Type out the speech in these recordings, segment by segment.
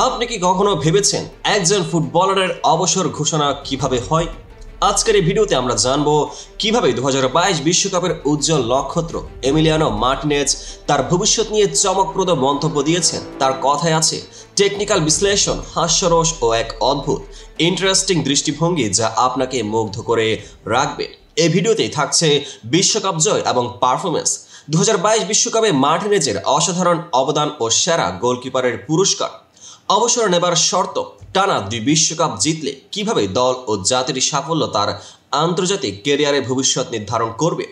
আপনি কি কখনো ভেবেছেন একজন ফুটবলারের অবসর ঘোষণা কিভাবে হয়? আজকের এই ভিডিওতে আমরা জানবো কিভাবে 2022 বিশ্বকাপের উজ্জ্বল নক্ষত্র এমিলিয়ানো মার্টিনেজ তার ভবিষ্যৎ নিয়ে চমকপ্রদ মন্তব্য দিয়েছেন। তার কথায় আছে টেকনিক্যাল বিশ্লেষণ, হাস্যরস ও এক অদ্ভুত ইন্টারেস্টিং দৃষ্টিভঙ্গি যা আপনাকে মুগ্ধ করে রাখবে। এই ভিডিওতেই থাকছে বিশ্বকাপ জয় এবং পারফরমেন্স, 2022 বিশ্বকাপে মার্টিনেজের অসাধারণ অবদান ও সেরা গোলকিপারের পুরস্কার, অবসর নেবার শর্ত, টানা 2 বিশ্বকাপ জিতলে কিভাবে দল ও জাতির সাফল্য তার আন্তর্জাতিক ক্যারিয়ারের ভবিষ্যৎ নির্ধারণ করবে,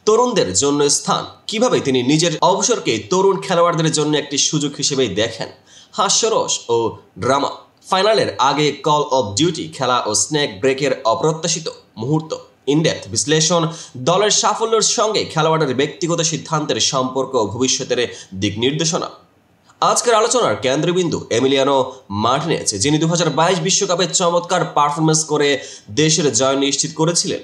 তরুণদের জন্য স্থান, কিভাবে তিনি নিজের অবসরকে তরুণ খেলোয়াড়দের জন্য একটি সুযোগ হিসেবে দেখেন, হাস্যরস ও ড্রামা, ফাইনালের আগে কল অফ ডিউটি খেলা ও স্নেক ব্রেকের অপ্রত্যাশিত মুহূর্ত, ইনডেপথ বিশ্লেষণ, দলের সাফল্যের সঙ্গে খেলোয়াড়ের ব্যক্তিগত সিদ্ধান্তের সম্পর্ক ও ভবিষ্যতের দিক নির্দেশনা। আজকের আলোচনার কেন্দ্রবিন্দু এমিলিয়ানো মার্টিনেজ, যিনি 2022 বিশ্বকাপে চমৎকার পারফরমেন্স করে দেশের জয় নিশ্চিত করেছিলেন।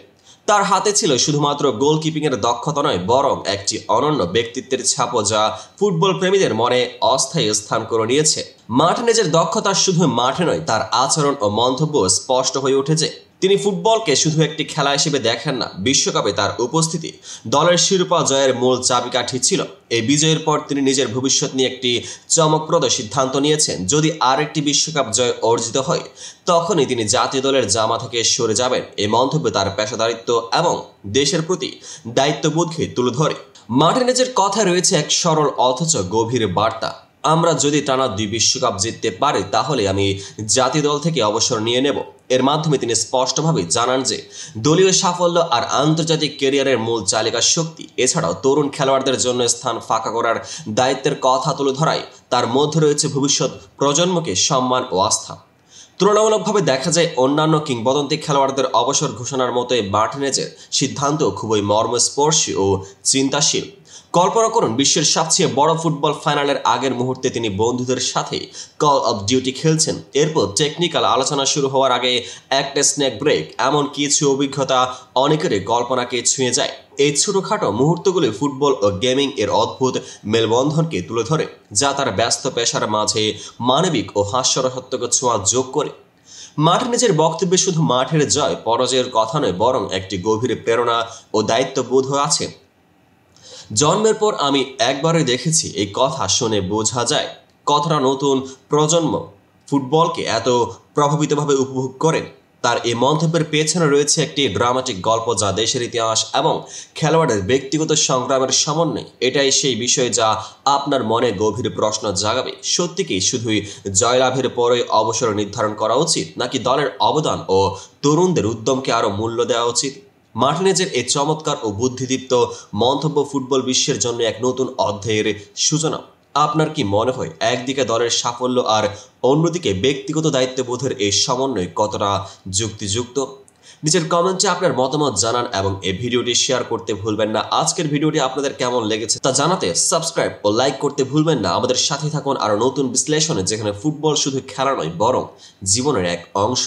তার হাতে ছিল শুধুমাত্র গোলকিপিংয়ের দক্ষতা নয়, বরং একটি অনন্য ব্যক্তিত্বের ছাপও যা ফুটবল প্রেমীদের মনে অস্থায়ী স্থান করে নিয়েছে। মার্টিনেজের দক্ষতা শুধু মাঠে নয়, তার আচরণ ও মন্তব্য স্পষ্ট হয়ে উঠেছে। তিনি ফুটবলকে শুধু একটি খেলা হিসেবে দেখেন না, বিশ্বকাপে তার উপস্থিতি দলের শিরোপা জয়ের মূল চাবিকাঠি ছিল। এই বিজয়ের পর তিনি নিজের ভবিষ্যৎ নিয়ে একটি চমকপ্রদ সিদ্ধান্ত নিয়েছেন। যদি আরেকটি বিশ্বকাপ জয় অর্জিত হয়, তখনই তিনি জাতীয় দলের জামা থেকে সরে যাবেন। এই মন্তব্যে তার পেশাদারিত্ব এবং দেশের প্রতি দায়িত্ববোধকে তুলে ধরে। মার্টিনেজের কথা রয়েছে এক সরল অথচ গভীর বার্তা। আমরা যদি টানা 2 বিশ্বকাপ জিততে পারি, তাহলে আমি জাতীয় দল থেকে অবসর নিয়ে নেব। এর মাধ্যমে তিনি স্পষ্টভাবে জানান যে দলীয় সাফল্য আর আন্তর্জাতিক ক্যারিয়ারের মূল চালিকা শক্তি। এছাড়াও তরুণ খেলোয়াড়দের জন্য স্থান ফাঁকা করার দায়িত্বের কথা তুলে ধরায় তার মধ্যে রয়েছে ভবিষ্যৎ প্রজন্মকে সম্মান ও আস্থা। তুলনামূলকভাবে দেখা যায় অন্যান্য কিংবদন্তি খেলোয়াড়দের অবসর ঘোষণার মতোই মার্টিনেজের সিদ্ধান্ত খুবই মর্মস্পর্শী ও চিন্তাশীল। কল্পনা করুন, বিশ্বের সবচেয়ে বড় ফুটবল ফাইনালের আগের মুহূর্তে তিনি বন্ধুদের সাথে কল অফ ডিউটি খেলছেন। এরপর টেকনিক্যাল আলোচনা শুরু হওয়ার আগে একটা স্নেক ব্রেক, এমন কিছু অভিজ্ঞতা অনেকেরই কল্পনাকে ছুঁয়ে যায়। এই ছোটখাটো মুহূর্তগুলি ফুটবল ও গেমিং এর অদ্ভুত মেলবন্ধনকে তুলে ধরে, যা তার ব্যস্ত পেশার মাঝে মানবিক ও হাস্যরসাত্মক ছোঁয়া যোগ করে। মার্টিনেজের বক্তব্যে শুধু মাঠের জয় পরাজয়ের কথা নয়, বরং একটি গভীর প্রেরণা ও দায়িত্ববোধ আছে। জন্মের পর আমি একবারই দেখেছি, এই কথা শুনে বোঝা যায় কতটা নতুন প্রজন্ম ফুটবলকে এত প্রভাবিতভাবে উপভোগ করেন। তার এই মন্তব্যের পেছনে রয়েছে একটি ড্রামাটিক গল্প, যা দেশের ইতিহাস এবং খেলোয়াড়ের ব্যক্তিগত সংগ্রামের সমন্বয়। এটাই সেই বিষয় যা আপনার মনে গভীর প্রশ্ন জাগাবে। সত্যি কি শুধুই জয়লাভের পরে অবসর নির্ধারণ করা উচিত, নাকি দলের অবদান ও তরুণদের উদ্যমকে আরও মূল্য দেওয়া উচিত? মার্টিনেজের এই চমৎকার ও বুদ্ধিদীপ্ত মন্তব্য ফুটবল বিশ্বের জন্য এক নতুন অধ্যায়ের সূচনা। আপনার কি মনে হয়, একদিকে দলের সাফল্য আর অন্যদিকে ব্যক্তিগত দায়িত্ববোধের এই সমন্বয় কতটা যুক্তিযুক্ত? নিজের কমেন্টে আপনার মতামত জানান এবং এই ভিডিওটি শেয়ার করতে ভুলবেন না। আজকের ভিডিওটি আপনাদের কেমন লেগেছে তা জানাতে সাবস্ক্রাইব ও লাইক করতে ভুলবেন না। আমাদের সাথে থাকুন আরও নতুন বিশ্লেষণে, যেখানে ফুটবল শুধু খেলা নয়, বরং জীবনের এক অংশ।